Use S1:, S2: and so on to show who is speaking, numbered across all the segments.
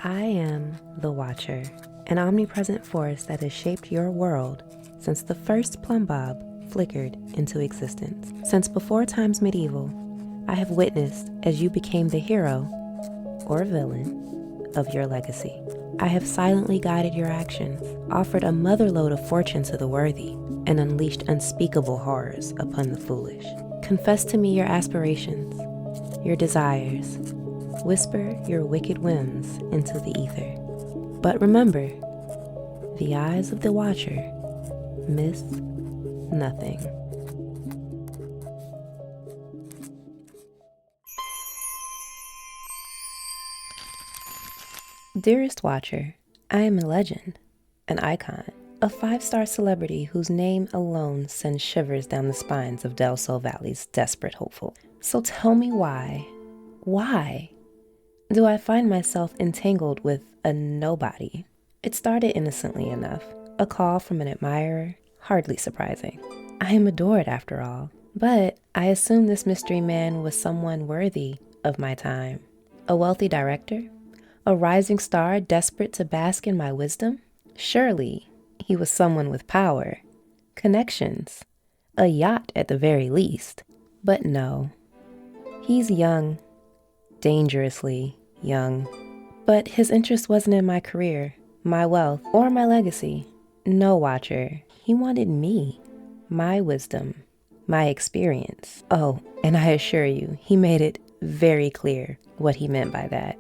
S1: I am the Watcher, an omnipresent force that has shaped your world since the first plumb bob flickered into existence. Since before times medieval, I have witnessed as you became the hero or villain of your legacy. I have silently guided your actions, offered a motherlode of fortune to the worthy, and unleashed unspeakable horrors upon the foolish. Confess to me your aspirations, your desires. Whisper your wicked whims into the ether. But remember, the eyes of the Watcher miss nothing. Dearest Watcher, I am a legend, an icon, a 5-star celebrity whose name alone sends shivers down the spines of Del Sol Valley's desperate hopeful. So tell me why do I find myself entangled with a nobody? It started innocently enough, a call from an admirer, hardly surprising. I am adored after all, but I assumed this mystery man was someone worthy of my time. A wealthy director? A rising star desperate to bask in my wisdom? Surely he was someone with power, connections, a yacht at the very least. But no, he's young, dangerously young. But his interest wasn't in my career, my wealth, or my legacy. No, Watcher, he wanted me, my wisdom, my experience. Oh, and I assure you, he made it very clear what he meant by that.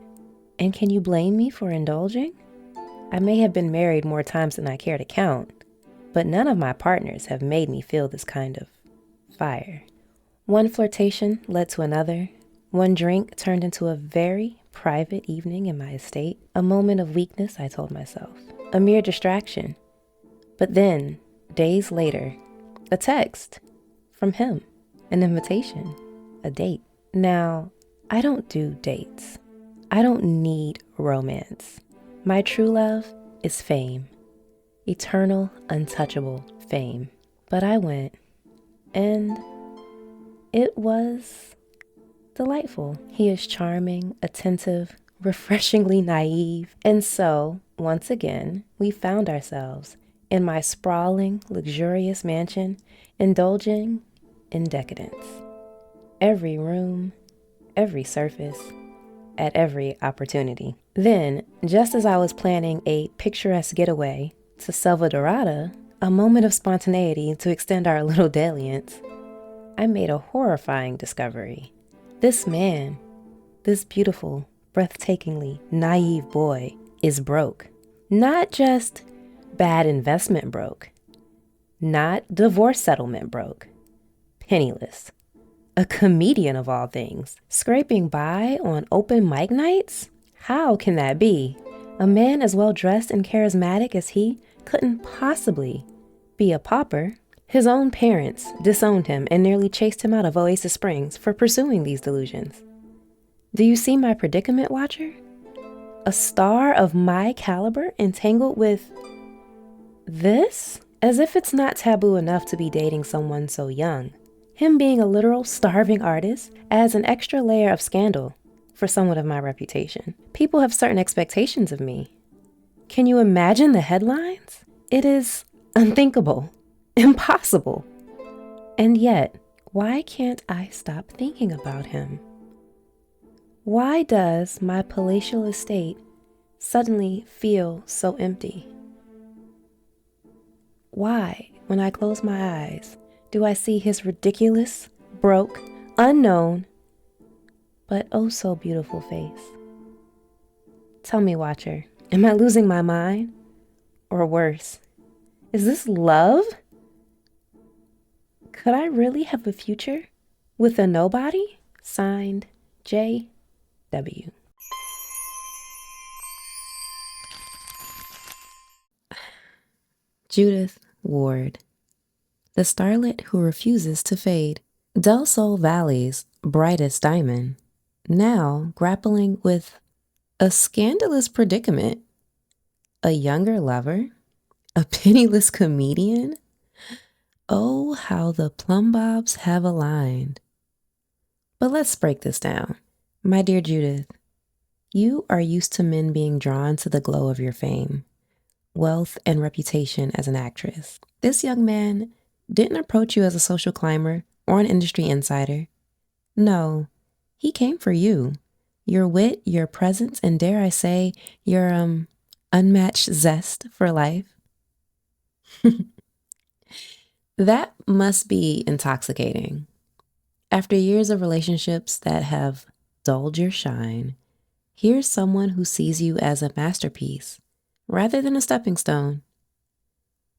S1: And can you blame me for indulging? I may have been married more times than I care to count, but none of my partners have made me feel this kind of fire. One flirtation led to another. One drink turned into a very private evening in my estate. A moment of weakness, I told myself. A mere distraction. But then, days later, a text from him. An invitation. A date. Now, I don't do dates. I don't need romance. My true love is fame. Eternal, untouchable fame. But I went, and it was delightful. He is charming, attentive, refreshingly naive. And so, once again, we found ourselves in my sprawling, luxurious mansion, indulging in decadence. Every room, every surface, at every opportunity. Then, just as I was planning a picturesque getaway to Selva Dorada, a moment of spontaneity to extend our little dalliance, I made a horrifying discovery. This man, this beautiful, breathtakingly naive boy, is broke. Not just bad investment broke. Not divorce settlement broke. Penniless. A comedian of all things, scraping by on open mic nights? How can that be? A man as well dressed and charismatic as he couldn't possibly be a pauper. His own parents disowned him and nearly chased him out of Oasis Springs for pursuing these delusions. Do you see my predicament, Watcher? A star of my caliber entangled with this? As if it's not taboo enough to be dating someone so young. Him being a literal starving artist adds an extra layer of scandal for someone of my reputation. People have certain expectations of me. Can you imagine the headlines? It is unthinkable, impossible. And yet, why can't I stop thinking about him? Why does my palatial estate suddenly feel so empty? Why, when I close my eyes, do I see his ridiculous, broke, unknown, but oh so beautiful face? Tell me, Watcher, am I losing my mind? Or worse, is this love? Could I really have a future with a nobody? Signed, J.W. Judith Ward. The starlet who refuses to fade. Del Sol Valley's brightest diamond, now grappling with a scandalous predicament. A younger lover? A penniless comedian? Oh, how the plumb bobs have aligned. But let's break this down. My dear Judith, You are used to men being drawn to the glow of your fame, wealth, and reputation as an actress. This young man didn't approach you as a social climber or an industry insider. No, he came for you. Your wit, your presence, and dare I say, your unmatched zest for life. That must be intoxicating. After years of relationships that have dulled your shine, here's someone who sees you as a masterpiece rather than a stepping stone.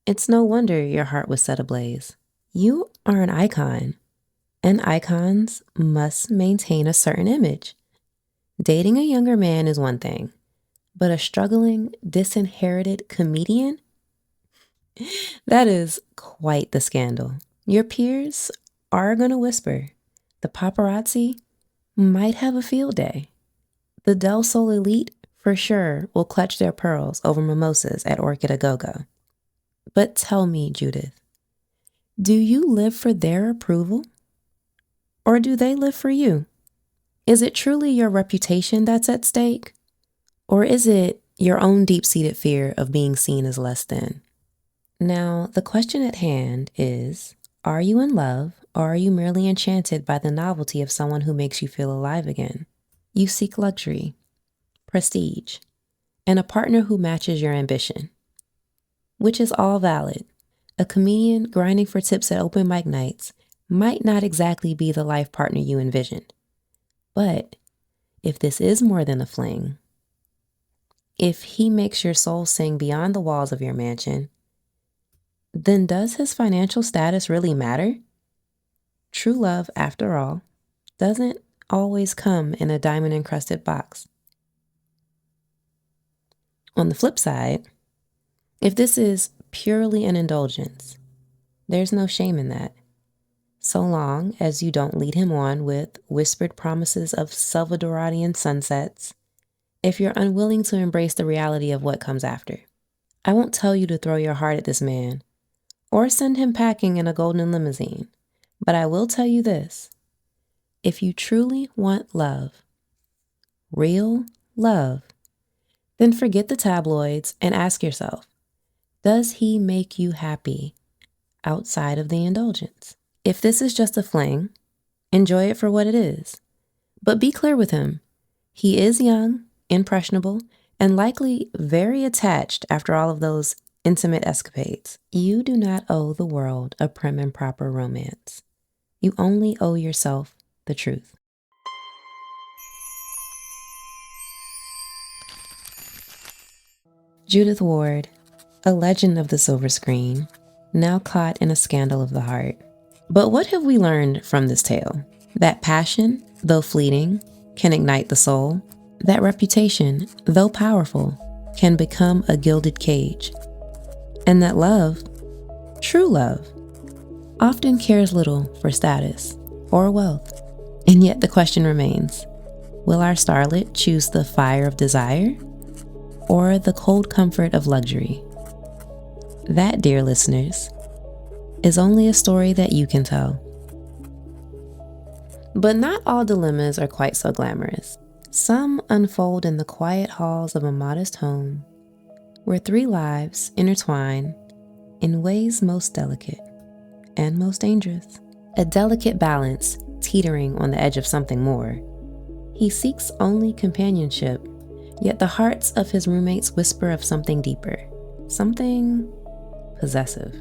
S1: It's no wonder your heart was set ablaze. You are an icon, and icons must maintain a certain image. Dating a younger man is one thing, but a struggling, disinherited comedian? That is quite the scandal. Your peers are going to whisper. The paparazzi might have a field day. The Del Sol elite for sure will clutch their pearls over mimosas at Orchid A Go-Go. But tell me, Judith, do you live for their approval? Or do they live for you? Is it truly your reputation that's at stake? Or is it your own deep-seated fear of being seen as less than? Now, the question at hand is, are you in love, or are you merely enchanted by the novelty of someone who makes you feel alive again? You seek luxury, prestige, and a partner who matches your ambition, which is all valid. A comedian grinding for tips at open mic nights might not exactly be the life partner you envisioned. But if this is more than a fling, if he makes your soul sing beyond the walls of your mansion, then does his financial status really matter? True love, after all, doesn't always come in a diamond-encrusted box. On the flip side, if this is purely an indulgence, there's no shame in that, so long as you don't lead him on with whispered promises of Salvadorian sunsets, if you're unwilling to embrace the reality of what comes after. I won't tell you to throw your heart at this man, or send him packing in a golden limousine, but I will tell you this. If you truly want love, real love, then forget the tabloids and ask yourself, does he make you happy outside of the indulgence? If this is just a fling, enjoy it for what it is. But be clear with him. He is young, impressionable, and likely very attached after all of those intimate escapades. You do not owe the world a prim and proper romance. You only owe yourself the truth. Judith Ward, a legend of the silver screen, now caught in a scandal of the heart. But what have we learned from this tale? That passion, though fleeting, can ignite the soul. That reputation, though powerful, can become a gilded cage. And that love, true love, often cares little for status or wealth. And yet the question remains, will our starlet choose the fire of desire or the cold comfort of luxury? That, dear listeners, is only a story that you can tell. But not all dilemmas are quite so glamorous. Some unfold in the quiet halls of a modest home, where three lives intertwine in ways most delicate and most dangerous. A delicate balance teetering on the edge of something more. He seeks only companionship, yet the hearts of his roommates whisper of something deeper, something possessive.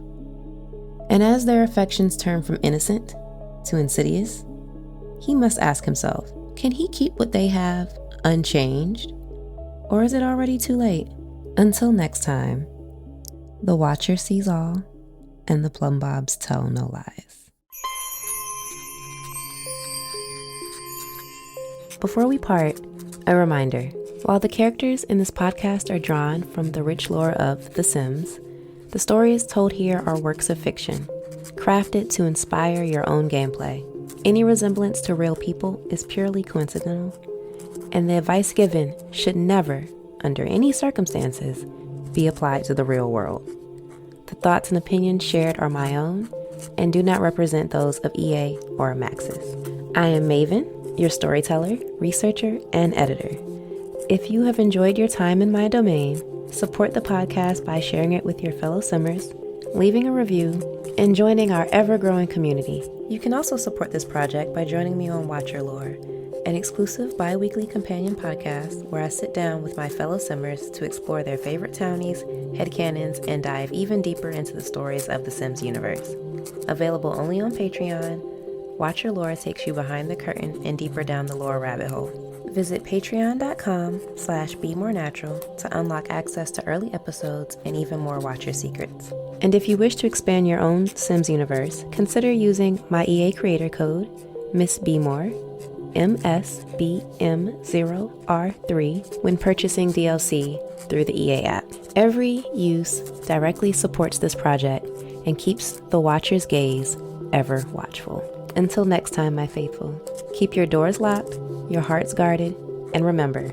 S1: And as their affections turn from innocent to insidious, he must ask himself, can he keep what they have unchanged? Or is it already too late? Until next time, the watcher sees all and the plumbobs tell no lies. Before we part, a reminder. While the characters in this podcast are drawn from the rich lore of The Sims, the stories told here are works of fiction, crafted to inspire your own gameplay. Any resemblance to real people is purely coincidental, and the advice given should never, under any circumstances, be applied to the real world. The thoughts and opinions shared are my own and do not represent those of EA or Maxis. I am Maven, your storyteller, researcher, and editor. If you have enjoyed your time in my domain, support the podcast by sharing it with your fellow Simmers, leaving a review, and joining our ever-growing community. You can also support this project by joining me on LolaMoore, an exclusive bi-weekly companion podcast where I sit down with my fellow Simmers to explore their favorite townies, headcanons, and dive even deeper into the stories of the Sims universe. Available only on Patreon, Watch Your Lore takes you behind the curtain and deeper down the lore rabbit hole. Visit patreon.com/bemorenatural to unlock access to early episodes and even more Watcher secrets. And if you wish to expand your own Sims universe, consider using my EA creator code, Miss Bmore, MSBM0R3, when purchasing DLC through the EA app. Every use directly supports this project and keeps the Watcher's gaze ever watchful. Until next time, my faithful, keep your doors locked, your hearts guarded, and remember,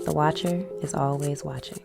S1: the Watcher is always watching.